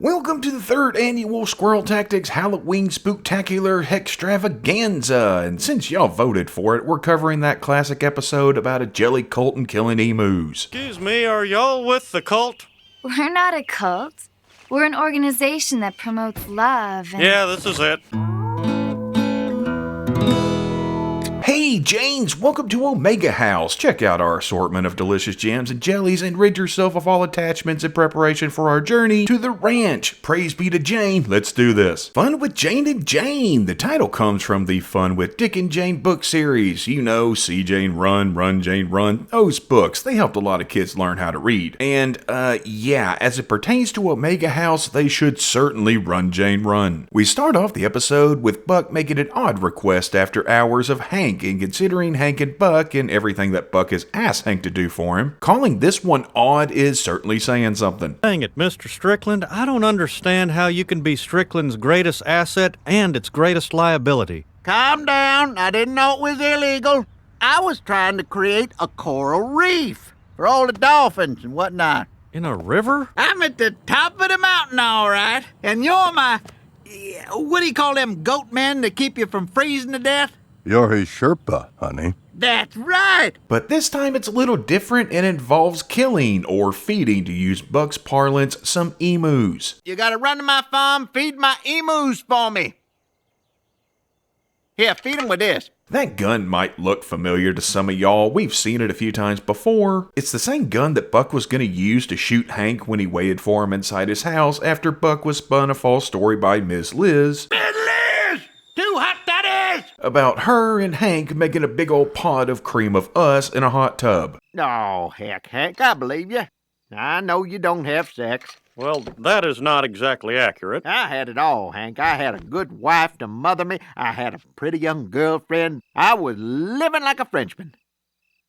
Welcome to the third annual Squirrel Tactics Halloween Spooktacular Hextravaganza, and since y'all voted for it, we're covering that classic episode about a jelly cult and killing emus. Excuse me, are y'all with the cult? We're not a cult. We're an organization that promotes love and... Yeah, this is it. Hey Janes, welcome to Omega House. Check out our assortment of delicious jams and jellies and rid yourself of all attachments in preparation for our journey to the ranch. Praise be to Jane, let's do this. Fun with Jane and Jane. The title comes from the Fun with Dick and Jane book series. You know, See Jane Run, Run Jane Run. Those books, they helped a lot of kids learn how to read. And, yeah, as it pertains to Omega House, they should certainly run Jane Run. We start off the episode with Buck making an odd request after hours of Hank, and considering Hank and Buck and everything that Buck has asked Hank to do for him, calling this one odd is certainly saying something. Dang it, Mr. Strickland, I don't understand how you can be Strickland's greatest asset and its greatest liability. Calm down, I didn't know it was illegal. I was trying to create a coral reef for all the dolphins and whatnot. In a river? I'm at the top of the mountain, all right, and you're my, what do you call them goat men that keep you from freezing to death? You're his Sherpa, honey. That's right. But this time it's a little different and involves killing, or feeding to use Buck's parlance, some emus. You gotta run to my farm, feed my emus for me. Here, feed them with this. That gun might look familiar to some of y'all. We've seen it a few times before. It's the same gun that Buck was going to use to shoot Hank when he waited for him inside his house after Buck was spun a false story by Ms. Liz. Ms. Liz! Too hot that is! About her and Hank making a big old pot of cream of us in a hot tub. Oh, heck, Hank, I believe you. I know you don't have sex. Well, that is not exactly accurate. I had it all, Hank. I had a good wife to mother me. I had a pretty young girlfriend. I was living like a Frenchman.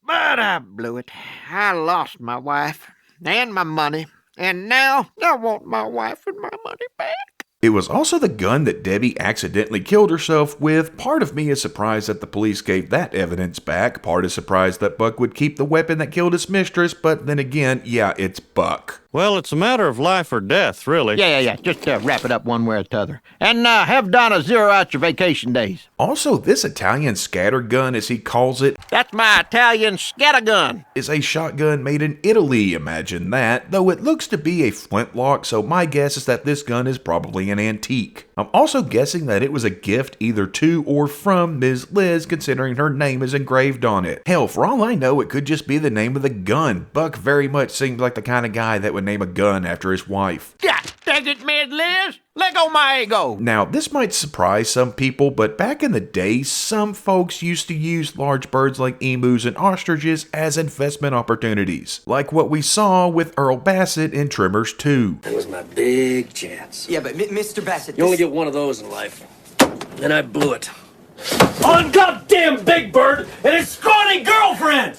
But I blew it. I lost my wife and my money. And now I want my wife and my money back. It was also the gun that Debbie accidentally killed herself with. Part of me is surprised that the police gave that evidence back. Part is surprised that Buck would keep the weapon that killed his mistress. But then again, yeah, it's Buck. Well, it's a matter of life or death, really. Yeah. Just wrap it up one way or the other. And have Donna zero out your vacation days. Also, this Italian scattergun, as he calls it, that's my Italian scattergun, is a shotgun made in Italy. Imagine that. Though it looks to be a flintlock, so my guess is that this gun is probably an antique. I'm also guessing that it was a gift either to or from Ms. Liz, considering her name is engraved on it. Hell, for all I know, it could just be the name of the gun. Buck very much seems like the kind of guy that would name a gun after his wife. God dang it, Ms. Liz! Let go my ego! Now, this might surprise some people, but back in the day, some folks used to use large birds like emus and ostriches as investment opportunities, like what we saw with Earl Bassett in Tremors 2. That was my big chance. Yeah, but Mr. Bassett... You only get one of those in life. And I blew it. On goddamn Big Bird and his scrawny girlfriend!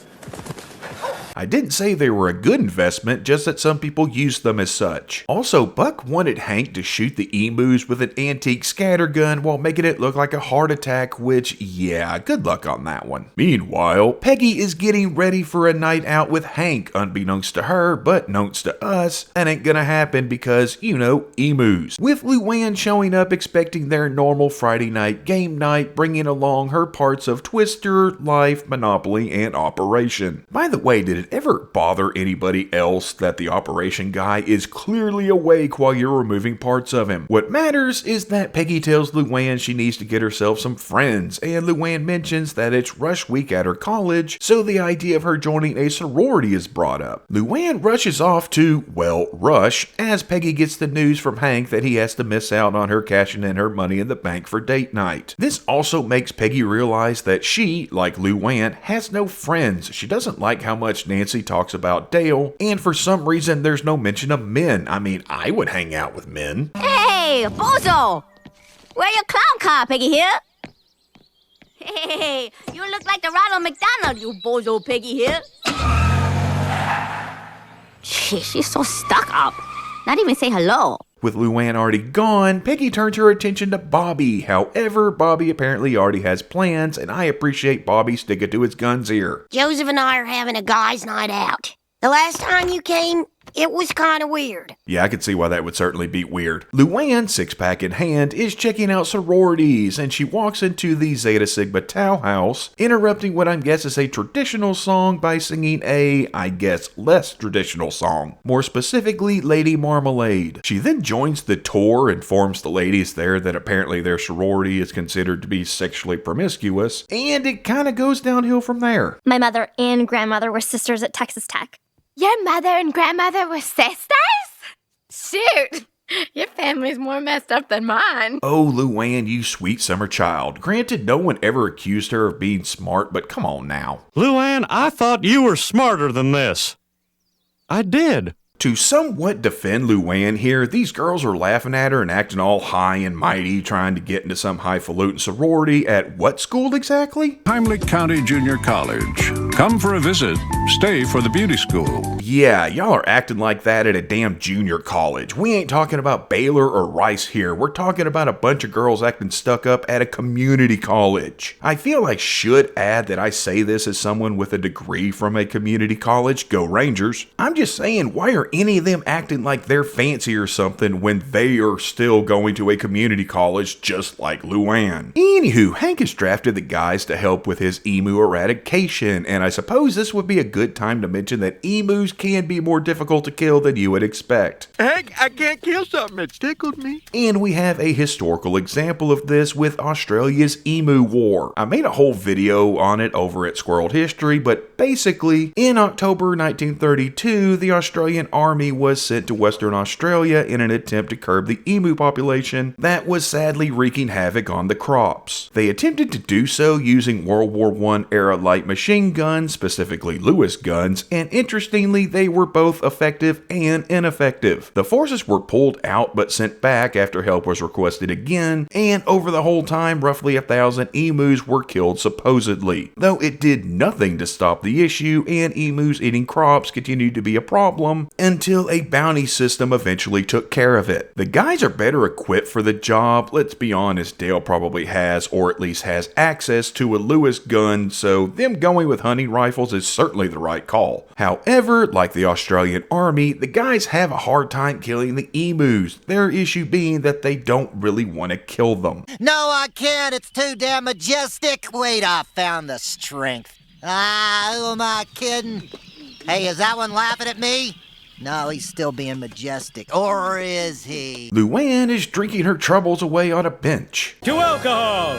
I didn't say they were a good investment, just that some people used them as such. Also, Buck wanted Hank to shoot the emus with an antique scattergun while making it look like a heart attack, which, yeah, good luck on that one. Meanwhile, Peggy is getting ready for a night out with Hank, unbeknownst to her, but knownst to us. That ain't gonna happen because, you know, emus. With Luanne showing up expecting their normal Friday night game night, bringing along her parts of Twister, Life, Monopoly, and Operation. By the way, did it ever bother anybody else that the operation guy is clearly awake while you're removing parts of him? What matters is that Peggy tells Luanne she needs to get herself some friends, and Luanne mentions that it's rush week at her college, so the idea of her joining a sorority is brought up. Luanne rushes off to, well, rush, as Peggy gets the news from Hank that he has to miss out on her cashing in her money in the bank for date night. This also makes Peggy realize that she, like Luanne, has no friends. She doesn't like how much Nancy talks about Dale, and for some reason there's no mention of men. I mean, I would hang out with men. Hey, bozo! Where your clown car, Peggy here? Hey, you look like the Ronald McDonald, you bozo Peggy here. She's so stuck up. Not even say hello. With Luanne already gone, Peggy turns her attention to Bobby. However, Bobby apparently already has plans, and I appreciate Bobby sticking to his guns here. Joseph and I are having a guys' night out. The last time you came, It was kind of weird. Yeah, I could see why that would certainly be weird. Luanne, six-pack in hand, is checking out sororities, and she walks into the Zeta Sigma Tau house, interrupting what I'm guessing is a traditional song by singing a, I guess, less traditional song. More specifically, Lady Marmalade. She then joins the tour, informs the ladies there that apparently their sorority is considered to be sexually promiscuous, and it kind of goes downhill from there. My mother and grandmother were sisters at Texas Tech. Your mother and grandmother were sisters? Shoot! Your family's more messed up than mine. Oh, Luanne, you sweet summer child. Granted, no one ever accused her of being smart, but come on now. Luanne, I thought you were smarter than this. I did. To somewhat defend Luanne here, these girls are laughing at her and acting all high and mighty, trying to get into some highfalutin sorority at what school exactly? Heimlich County Junior College. Come for a visit. Stay for the beauty school. Yeah, y'all are acting like that at a damn junior college. We ain't talking about Baylor or Rice here. We're talking about a bunch of girls acting stuck up at a community college. I feel I should add that I say this as someone with a degree from a community college. Go Rangers. I'm just saying, why are any of them acting like they're fancy or something when they are still going to a community college just like Luanne? Anywho, Hank has drafted the guys to help with his emu eradication, and I suppose this would be a good time to mention that emus can be more difficult to kill than you would expect. Heck, I can't kill something that tickled me. And we have a historical example of this with Australia's Emu War. I made a whole video on it over at Squirrel History, but basically, in October 1932, the Australian Army was sent to Western Australia in an attempt to curb the emu population that was sadly wreaking havoc on the crops. They attempted to do so using World War I era light machine guns, specifically Lewis guns, and interestingly, they were both effective and ineffective. The forces were pulled out but sent back after help was requested again, and over the whole time, roughly 1,000 emus were killed supposedly. Though it did nothing to stop the issue, and emus eating crops continued to be a problem until a bounty system eventually took care of it. The guys are better equipped for the job. Let's be honest, Dale probably has, or at least has access to a Lewis gun, so them going with hunting rifles is certainly the right call. However, like the Australian Army, the guys have a hard time killing the emus, their issue being that they don't really want to kill them. No, I can't. It's too damn majestic. Wait, I found the strength. Who am I kidding? Hey, is that one laughing at me? No, he's still being majestic. Or is he? Luanne is drinking her troubles away on a bench. To alcohol,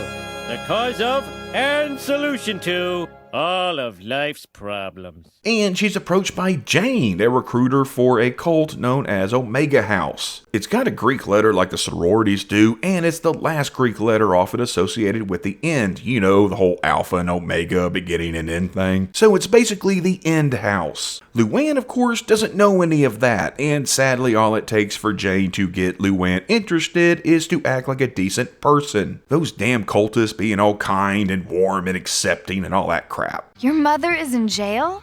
the cause of and solution to all of life's problems. And she's approached by Jane, a recruiter for a cult known as Omega House. It's got a Greek letter like the sororities do, and it's the last Greek letter often associated with the end. You know, the whole alpha and omega, beginning and end thing. So it's basically the end house. Luanne, of course, doesn't know any of that, and sadly all it takes for Jane to get Luanne interested is to act like a decent person. Those damn cultists being all kind and warm and accepting and all that crap. Your mother is in jail?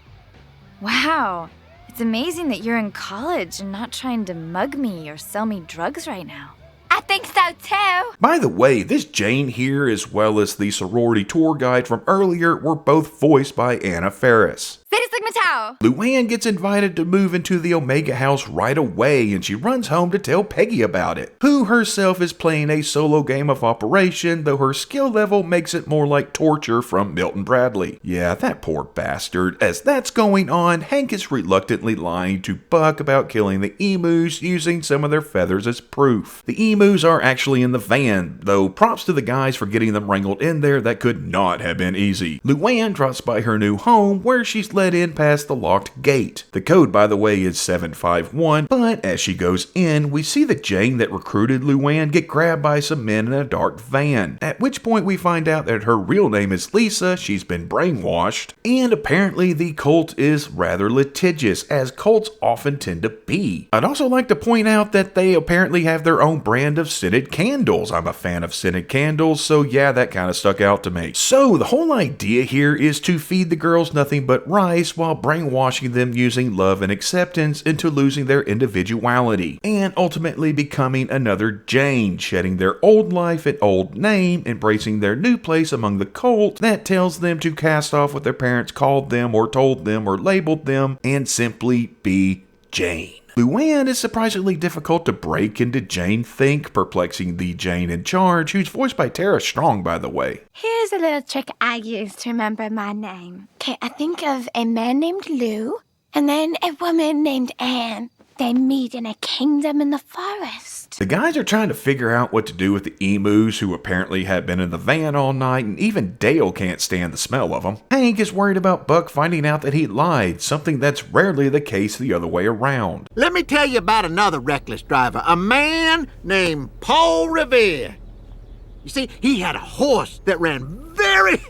Wow. It's amazing that you're in college and not trying to mug me or sell me drugs right now. I think so too. By the way, this Jane here, as well as the sorority tour guide from earlier, were both voiced by Anna Faris. Zeta Sigma Tau! Luanne gets invited to move into the Omega House right away, and she runs home to tell Peggy about it, who herself is playing a solo game of Operation, though her skill level makes it more like torture from Milton Bradley. Yeah, that poor bastard. As that's going on, Hank is reluctantly lying to Buck about killing the emus using some of their feathers as proof. The emus are actually in the van, though props to the guys for getting them wrangled in there. That could not have been easy. Luanne drops by her new home, where she's let in past the locked gate. The code, by the way, is 751, but as she goes in, we see the Jane that recruited Luanne get grabbed by some men in a dark van, at which point we find out that her real name is Lisa, she's been brainwashed, and apparently the cult is rather litigious, as cults often tend to be. I'd also like to point out that they apparently have their own brand of scented candles. I'm a fan of scented candles, so yeah, that kind of stuck out to me. So the whole idea here is to feed the girls nothing but rice while brainwashing them using love and acceptance into losing their individuality, and ultimately becoming another Jane, shedding their old life and old name, embracing their new place among the cult that tells them to cast off what their parents called them or told them or labeled them, and simply be Jane. Luanne is surprisingly difficult to break into Jane Think, perplexing the Jane in charge, who's voiced by Tara Strong, by the way. Here's a little trick I use to remember my name. Okay, I think of a man named Lou, and then a woman named Anne. They meet in a kingdom in the forest. The guys are trying to figure out what to do with the emus, who apparently have been in the van all night, and even Dale can't stand the smell of them. Hank is worried about Buck finding out that he lied, something that's rarely the case the other way around. Let me tell you about another reckless driver, a man named Paul Revere. You see, he had a horse that ran very...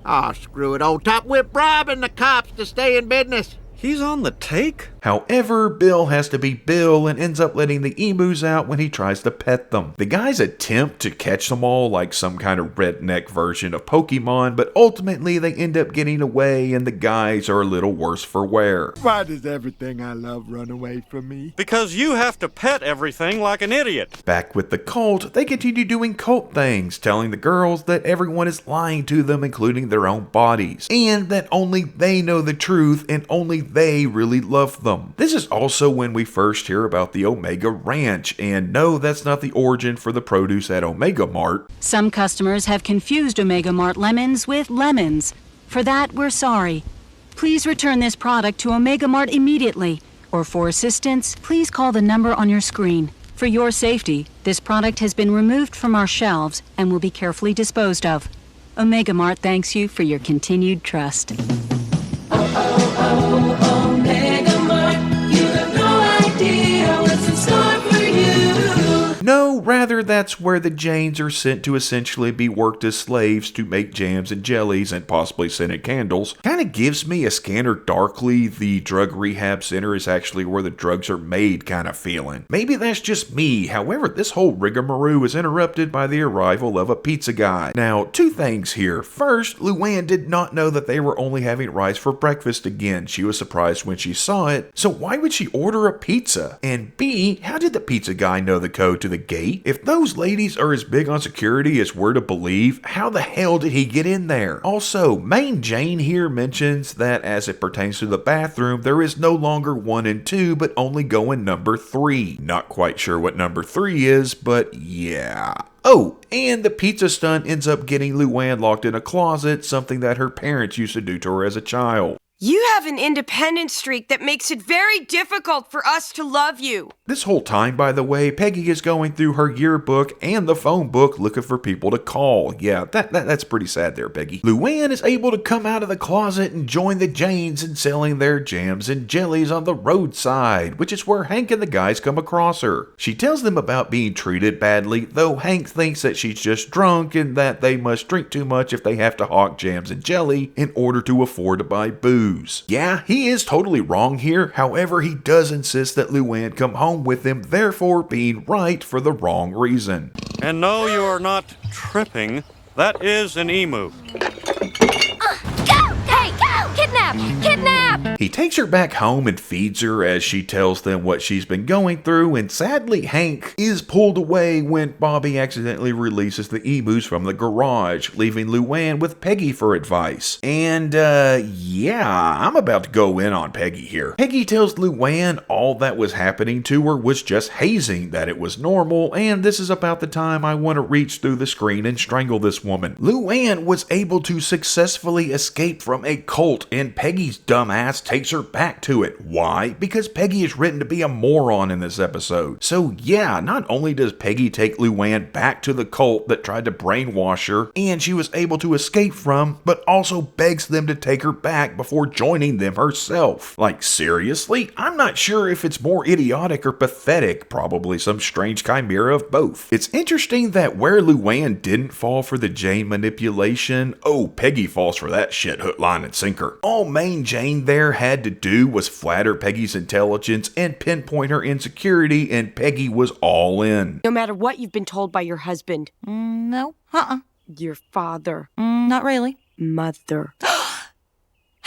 Oh, screw it, old top. We're bribing the cops to stay in business. He's on the take? However, Bill has to be Bill and ends up letting the emus out when he tries to pet them. The guys attempt to catch them all like some kind of redneck version of Pokemon, but ultimately they end up getting away and the guys are a little worse for wear. Why does everything I love run away from me? Because you have to pet everything like an idiot. Back with the cult, they continue doing cult things, telling the girls that everyone is lying to them, including their own bodies, and that only they know the truth and only they really love them. This is also when we first hear about the Omega Ranch, and no, that's not the origin for the produce at Omega Mart. Some customers have confused Omega Mart lemons with lemons. For that, we're sorry. Please return this product to Omega Mart immediately, or for assistance, please call the number on your screen. For your safety, this product has been removed from our shelves and will be carefully disposed of. Omega Mart thanks you for your continued trust. Omega Mart, you have no idea what's in store for you. No, rather that's where the Janes are sent to essentially be worked as slaves to make jams and jellies and possibly scented candles. Kinda gives me a Scanner Darkly, the drug rehab center is actually where the drugs are made kind of feeling. Maybe that's just me, however this whole rigmarole is interrupted by the arrival of a pizza guy. Now, two things here. First, Luanne did not know that they were only having rice for breakfast again. She was surprised when she saw it, so why would she order a pizza? And B, how did the pizza guy know the code to the gate? If those ladies are as big on security as we're to believe, how the hell did he get in there? Also, Main Jane here mentions that as it pertains to the bathroom, there is no longer 1 and 2, but only going number 3. Not quite sure what number 3 is, but yeah. Oh, and the pizza stunt ends up getting Luanne locked in a closet, something that her parents used to do to her as a child. You have an independent streak that makes it very difficult for us to love you. This whole time, by the way, Peggy is going through her yearbook and the phone book looking for people to call. Yeah, that's pretty sad there, Peggy. Luanne is able to come out of the closet and join the Janes in selling their jams and jellies on the roadside, which is where Hank and the guys come across her. She tells them about being treated badly, though Hank thinks that she's just drunk and that they must drink too much if they have to hawk jams and jelly in order to afford to buy booze. Yeah, he is totally wrong here, however he does insist that Luanne come home with him, therefore being right for the wrong reason. And no, you are not tripping. That is an emu. Go! Hey, go! Kidnap! Kidnap! He takes her back home and feeds her as she tells them what she's been going through, and sadly Hank is pulled away when Bobby accidentally releases the emus from the garage, leaving Luanne with Peggy for advice. And yeah, I'm about to go in on Peggy here. Peggy tells Luanne all that was happening to her was just hazing, that it was normal, and this is about the time I want to reach through the screen and strangle this woman. Luanne was able to successfully escape from a cult, and Peggy's dumbass takes her back to it. Why? Because Peggy is written to be a moron in this episode. So yeah, not only does Peggy take Luanne back to the cult that tried to brainwash her and she was able to escape from, but also begs them to take her back before joining them herself. Like seriously? I'm not sure if it's more idiotic or pathetic, probably some strange chimera of both. It's interesting that where Luanne didn't fall for the Jane manipulation, oh, Peggy falls for that shit hook, line, and sinker. All Main Jane there had to do was flatter Peggy's intelligence and pinpoint her insecurity, and Peggy was all in. No matter what you've been told by your husband. No. Your father. Not really. Mother.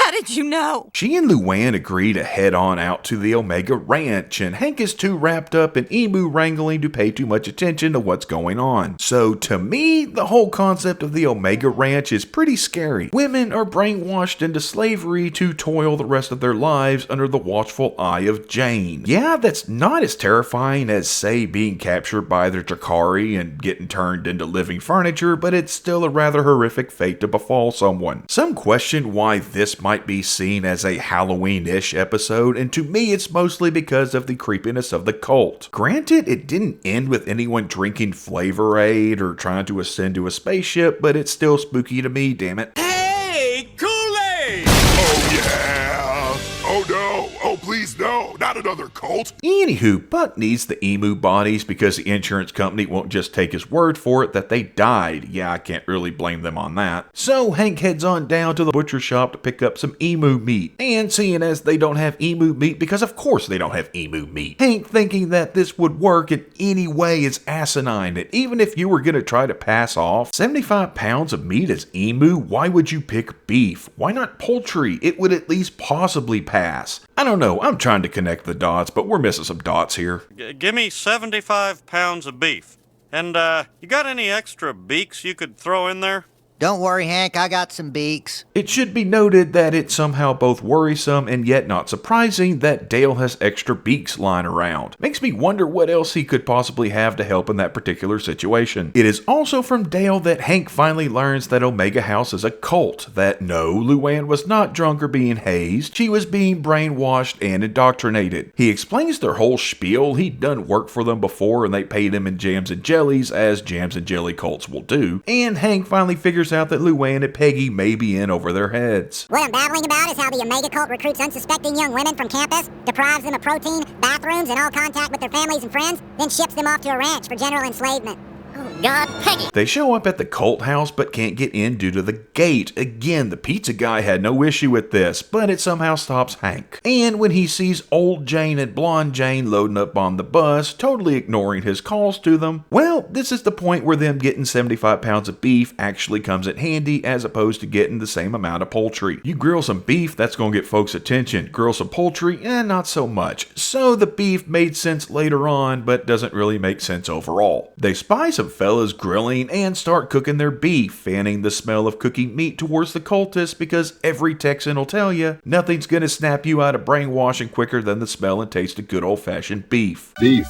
How did you know? She and Luanne agree to head on out to the Omega Ranch, and Hank is too wrapped up in emu wrangling to pay too much attention to what's going on. So to me, the whole concept of the Omega Ranch is pretty scary. Women are brainwashed into slavery to toil the rest of their lives under the watchful eye of Jane. Yeah, that's not as terrifying as, say, being captured by the Drakari and getting turned into living furniture, but it's still a rather horrific fate to befall someone. Some question why this might be seen as a Halloween-ish episode, and to me it's mostly because of the creepiness of the cult. Granted, it didn't end with anyone drinking Flavor Aid or trying to ascend to a spaceship, but it's still spooky to me, damn it. Hey, Kool-Aid! Oh yeah! Oh no! Oh please no! Not another cult! Anywho, Buck needs the emu bodies because the insurance company won't just take his word for it that they died. Yeah, I can't really blame them on that. So Hank heads on down to the butcher shop to pick up some emu meat. And seeing as they don't have emu meat, because of course they don't have emu meat, Hank thinking that this would work in any way is asinine. And even if you were going to try to pass off 75 pounds of meat as emu, why would you pick beef? Why not poultry? It would at least possibly pass. I don't know, I'm trying to connect the dots, but we're missing some dots here. Give me 75 pounds of beef. And, you got any extra beaks you could throw in there? Don't worry, Hank, I got some beaks. It should be noted that it's somehow both worrisome and yet not surprising that Dale has extra beaks lying around. Makes me wonder what else he could possibly have to help in that particular situation. It is also from Dale that Hank finally learns that Omega House is a cult, that no, Luanne was not drunk or being hazed, she was being brainwashed and indoctrinated. He explains their whole spiel, he'd done work for them before and they paid him in jams and jellies, as jams and jelly cults will do, and Hank finally figures out that Luanne and Peggy may be in over their heads. What I'm babbling about is how the Omega cult recruits unsuspecting young women from campus, deprives them of protein, bathrooms, and all contact with their families and friends, then ships them off to a ranch for general enslavement. Oh God, Peggy! They show up at the cult house but can't get in due to the gate. Again, the pizza guy had no issue with this, but it somehow stops Hank. And when he sees old Jane and blonde Jane loading up on the bus, totally ignoring his calls to them, well, this is the point where them getting 75 pounds of beef actually comes in handy as opposed to getting the same amount of poultry. You grill some beef, that's gonna get folks' attention. Grill some poultry, not so much. So the beef made sense later on, but doesn't really make sense overall. They spy some fellas grilling and start cooking their beef, fanning the smell of cooking meat towards the cultists because every Texan will tell you nothing's gonna snap you out of brainwashing quicker than the smell and taste of good old-fashioned beef. Beef.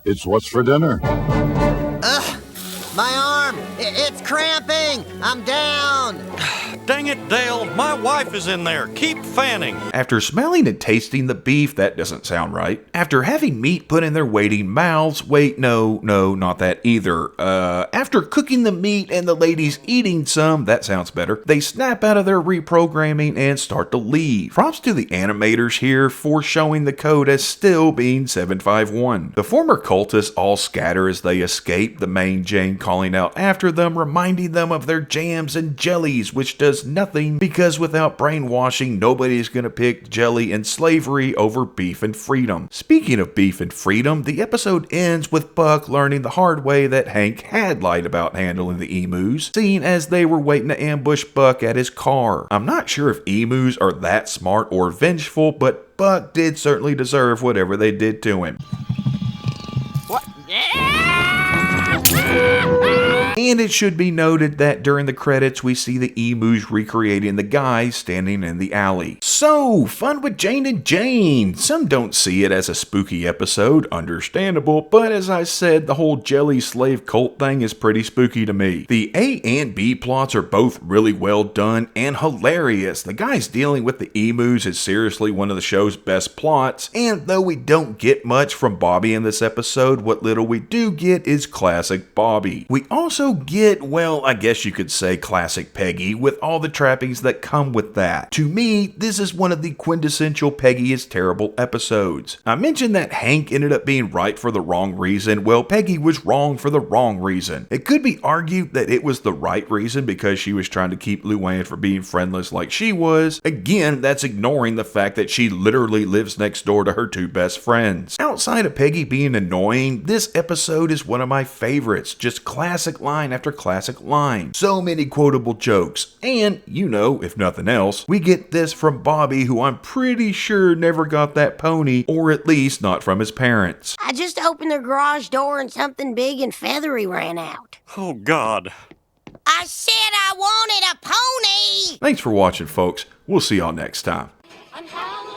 It's what's for dinner. Ugh! My arm! It's cramping! I'm down! Dang it, Dale, my wife is in there. Keep fanning. After smelling and tasting the beef, that doesn't sound right. After having meat put in their waiting mouths, wait, no, not that either. After cooking the meat and the ladies eating some, that sounds better, they snap out of their reprogramming and start to leave. Props to the animators here for showing the code as still being 751. The former cultists all scatter as they escape, the main Jane calling out after them, reminding them of their jams and jellies, which does nothing because without brainwashing, nobody's gonna pick jelly and slavery over beef and freedom. Speaking of beef and freedom, the episode ends with Buck learning the hard way that Hank had lied about handling the emus, seeing as they were waiting to ambush Buck at his car. I'm not sure if emus are that smart or vengeful, but Buck did certainly deserve whatever they did to him. What? And it should be noted that during the credits we see the emus recreating the guys standing in the alley. So, fun with Jane and Jane! Some don't see it as a spooky episode, understandable, but as I said, the whole jelly slave cult thing is pretty spooky to me. The A and B plots are both really well done and hilarious. The guys dealing with the emus is seriously one of the show's best plots, and though we don't get much from Bobby in this episode, what little we do get is classic Bobby. We also get, well, I guess you could say classic Peggy with all the trappings that come with that. To me, this is one of the quintessential Peggy is terrible episodes. I mentioned that Hank ended up being right for the wrong reason. Well, Peggy was wrong for the wrong reason. It could be argued that it was the right reason because she was trying to keep Luanne from being friendless like she was. Again, that's ignoring the fact that she literally lives next door to her two best friends. Outside of Peggy being annoying, this episode is one of my favorites. Just classic lines line after classic line. So many quotable jokes. And, if nothing else, we get this from Bobby, who I'm pretty sure never got that pony, or at least not from his parents. I just opened the garage door and something big and feathery ran out. Oh, God. I said I wanted a pony! Thanks for watching, folks. We'll see y'all next time. And how